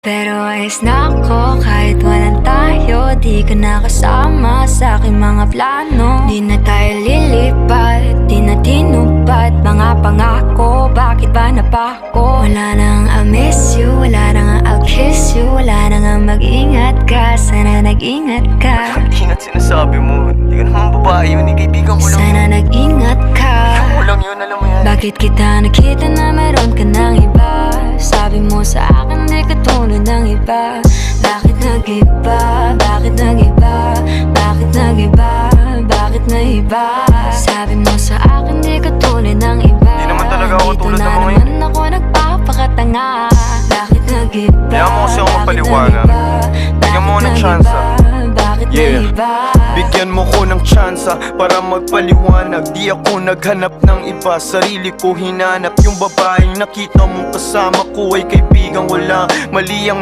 Pero ayos na ako kahit walang tayo. Di ka nakasama sa aking mga plano. Di na tayo lilipat, di na tinupad mga pangako. Bakit ba napako? Wala nang I'll miss you, wala nang I'll kiss you. Wala nang mag-ingat ka, sana nag-ingat ka. Ingat sinasabi mo, di ka naman babae yun, kaibigan ko lang. Sana nag-ingat ka. Mo lang yun, alam mo yan. Bakit kita nakita na meron ka ng iba? Sabi mo sa akin di ka tulad ng iba. Bakit nag-iba? Bakit nag-iba? Bakit nag-iba? Bakit nag-iba? Sabi mo sa akin di ka tulad ng iba. Di naman talaga ako Dito tulad na ng mga naman ako nagpapakatanga. Bakit nag-iba? Kaya mo kasi ako Bakit magpaliwanag. nag-iba? Bigyan mo ako ng Bakit tsansa. nag-iba? Bakit Yeah. nag-iba? Bigyan mo ko ng tsansa para magpaliwanag. Di ako naghanap ng iba, sarili ko hinanap. Yung babaeng nakita mong kasama ko ay kaibigan, wala mali ang